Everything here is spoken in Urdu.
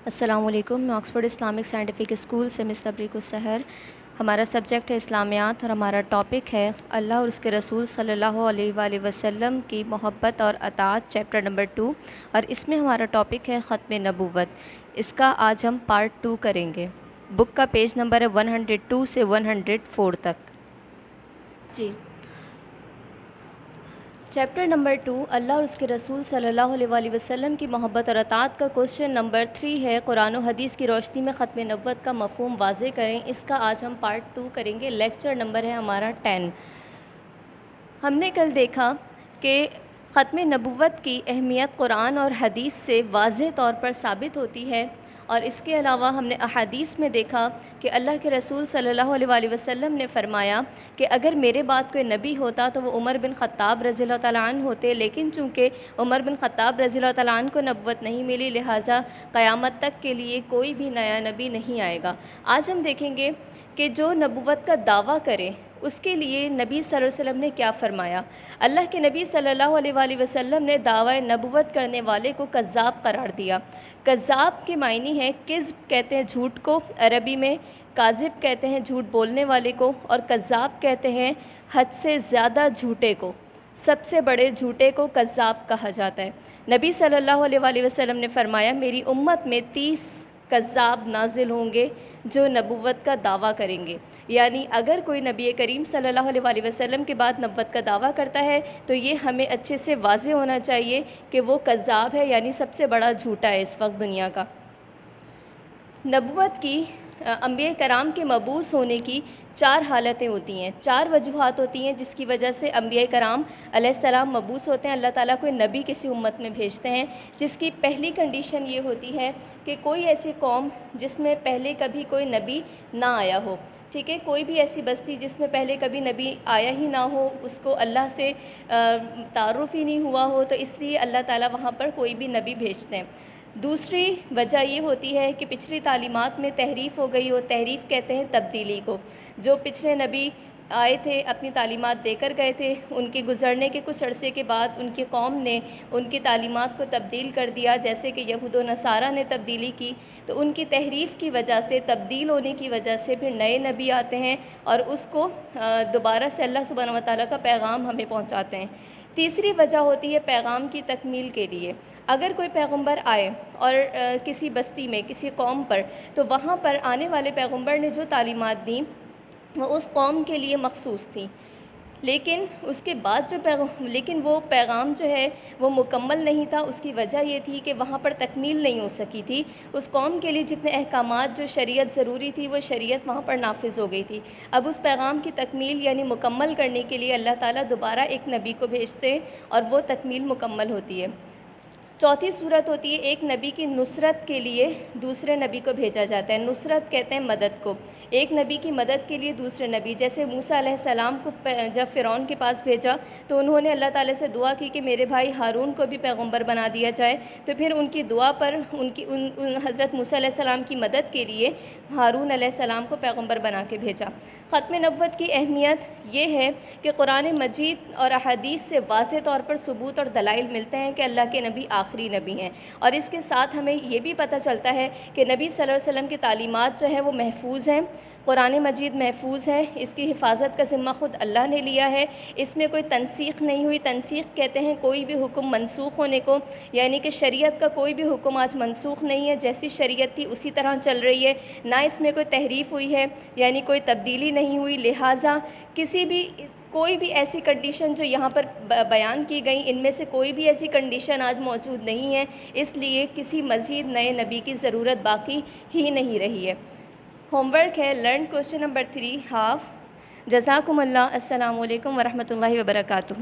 السلام علیکم. میں آکسفورڈ اسلامک سائنٹیفک اسکول سے مس تبریک السحر. ہمارا سبجیکٹ ہے اسلامیات اور ہمارا ٹاپک ہے اللہ اور اس کے رسول صلی اللہ علیہ وآلہ وسلم کی محبت اور اطاعت، چیپٹر نمبر 2. اور اس میں ہمارا ٹاپک ہے ختم نبوت. اس کا آج ہم پارٹ 2 کریں گے. بک کا پیج نمبر ہے 102 سے 104 تک. جی، چیپٹر نمبر 2 اللہ اور اس کے رسول صلی اللہ علیہ وآلہ وسلم کی محبت اور اطاعت کا کوشچن نمبر 3 ہے قرآن و حدیث کی روشنی میں ختم نبوت کا مفہوم واضح کریں. اس کا آج ہم پارٹ 2 کریں گے. لیکچر نمبر ہے ہمارا 10. ہم نے کل دیکھا کہ ختم نبوت کی اہمیت قرآن اور حدیث سے واضح طور پر ثابت ہوتی ہے، اور اس کے علاوہ ہم نے احادیث میں دیکھا کہ اللہ کے رسول صلی اللہ علیہ وآلہ وسلم نے فرمایا کہ اگر میرے بعد کوئی نبی ہوتا تو وہ عمر بن خطاب رضی اللہ تعالیٰ عنہ ہوتے، لیکن چونکہ عمر بن خطاب رضی اللہ تعالیٰ عنہ کو نبوت نہیں ملی، لہٰذا قیامت تک کے لیے کوئی بھی نیا نبی نہیں آئے گا. آج ہم دیکھیں گے کہ جو نبوت کا دعویٰ کرے اس کے لیے نبی صلی اللہ علیہ وسلم نے کیا فرمایا. اللہ کے نبی صلی اللہ علیہ وآلہ وسلم نے دعویٰ نبوت کرنے والے کو کذاب قرار دیا. کذاب کے معنی ہے کذب کہتے ہیں جھوٹ کو عربی میں، کاذب کہتے ہیں جھوٹ بولنے والے کو، اور کذاب کہتے ہیں حد سے زیادہ جھوٹے کو. سب سے بڑے جھوٹے کو کذاب کہا جاتا ہے. نبی صلی اللہ علیہ وآلہ وسلم نے فرمایا میری امت میں 30 کذاب نازل ہوں گے جو نبوت کا دعویٰ کریں گے. یعنی اگر کوئی نبی کریم صلی اللہ علیہ وآلہ وسلم کے بعد نبوت کا دعویٰ کرتا ہے تو یہ ہمیں اچھے سے واضح ہونا چاہیے کہ وہ کذاب ہے، یعنی سب سے بڑا جھوٹا ہے اس وقت دنیا کا. نبوت کی انبیاء کرام کے مبعوث ہونے کی 4 حالتیں ہوتی ہیں، 4 وجوہات ہوتی ہیں جس کی وجہ سے انبیاء کرام علیہ السلام مبعوث ہوتے ہیں. اللہ تعالیٰ کوئی نبی کسی امت میں بھیجتے ہیں، جس کی پہلی کنڈیشن یہ ہوتی ہے کہ کوئی ایسی قوم جس میں پہلے کبھی کوئی نبی نہ آیا ہو. ٹھیک ہے، کوئی بھی ایسی بستی جس میں پہلے کبھی نبی آیا ہی نہ ہو، اس کو اللہ سے تعارف ہی نہیں ہوا ہو، تو اس لیے اللہ تعالیٰ وہاں پر کوئی بھی نبی بھیجتے ہیں. دوسری وجہ یہ ہوتی ہے کہ پچھلی تعلیمات میں تحریف ہو گئی ہو. تحریف کہتے ہیں تبدیلی کو. جو پچھلے نبی آئے تھے، اپنی تعلیمات دے کر گئے تھے، ان کے گزرنے کے کچھ عرصے کے بعد ان کی قوم نے ان کی تعلیمات کو تبدیل کر دیا، جیسے کہ یہود و نصارہ نے تبدیلی کی. تو ان کی تحریف کی وجہ سے، تبدیل ہونے کی وجہ سے پھر نئے نبی آتے ہیں اور اس کو دوبارہ سے اللہ سبحانہ و تعالیٰ کا پیغام ہمیں پہنچاتے ہیں. تیسری وجہ ہوتی ہے پیغام کی تکمیل کے لیے. اگر کوئی پیغمبر آئے اور کسی بستی میں، کسی قوم پر، تو وہاں پر آنے والے پیغمبر نے جو تعلیمات دیں وہ اس قوم کے لیے مخصوص تھیں، لیکن اس کے بعد لیکن وہ پیغام جو ہے وہ مکمل نہیں تھا. اس کی وجہ یہ تھی کہ وہاں پر تکمیل نہیں ہو سکی تھی. اس قوم کے لیے جتنے احکامات، جو شریعت ضروری تھی، وہ شریعت وہاں پر نافذ ہو گئی تھی. اب اس پیغام کی تکمیل یعنی مکمل کرنے کے لیے اللہ تعالیٰ دوبارہ ایک نبی کو بھیجتے ہیں اور وہ تکمیل مکمل ہوتی ہے. چوتھی صورت ہوتی ہے ایک نبی کی نصرت کے لیے دوسرے نبی کو بھیجا جاتا ہے. نصرت کہتے ہیں مدد کو. ایک نبی کی مدد کے لیے دوسرے نبی، جیسے موسیٰ علیہ السلام کو جب فرعون کے پاس بھیجا تو انہوں نے اللہ تعالیٰ سے دعا کی کہ میرے بھائی ہارون کو بھی پیغمبر بنا دیا جائے. تو پھر ان کی دعا پر حضرت موسیٰ علیہ السلام کی مدد کے لیے ہارون علیہ السلام کو پیغمبر بنا کے بھیجا. ختم نبوت کی اہمیت یہ ہے کہ قرآن مجید اور احادیث سے واضح طور پر ثبوت اور دلائل ملتے ہیں کہ اللہ کے نبی آخری نبی ہیں، اور اس کے ساتھ ہمیں یہ بھی پتہ چلتا ہے کہ نبی صلی اللہ علیہ وسلم کی تعلیمات جو ہیں وہ محفوظ ہیں. قرآن مجید محفوظ ہے، اس کی حفاظت کا ذمہ خود اللہ نے لیا ہے. اس میں کوئی تنسیخ نہیں ہوئی. تنسیخ کہتے ہیں کوئی بھی حکم منسوخ ہونے کو، یعنی کہ شریعت کا کوئی بھی حکم آج منسوخ نہیں ہے، جیسی شریعت تھی اسی طرح چل رہی ہے. نہ اس میں کوئی تحریف ہوئی ہے، یعنی کوئی تبدیلی نہیں ہوئی. لہٰذا کوئی بھی ایسی کنڈیشن جو یہاں پر بیان کی گئیں، ان میں سے کوئی بھی ایسی کنڈیشن آج موجود نہیں ہے. اس لیے کسی مزید نئے نبی کی ضرورت باقی ہی نہیں رہی ہے. ہوم ورک ہے لرن کوسچن نمبر 3 ہاف. جزاکم اللہ. السلام علیکم ورحمۃ اللہ وبرکاتہ.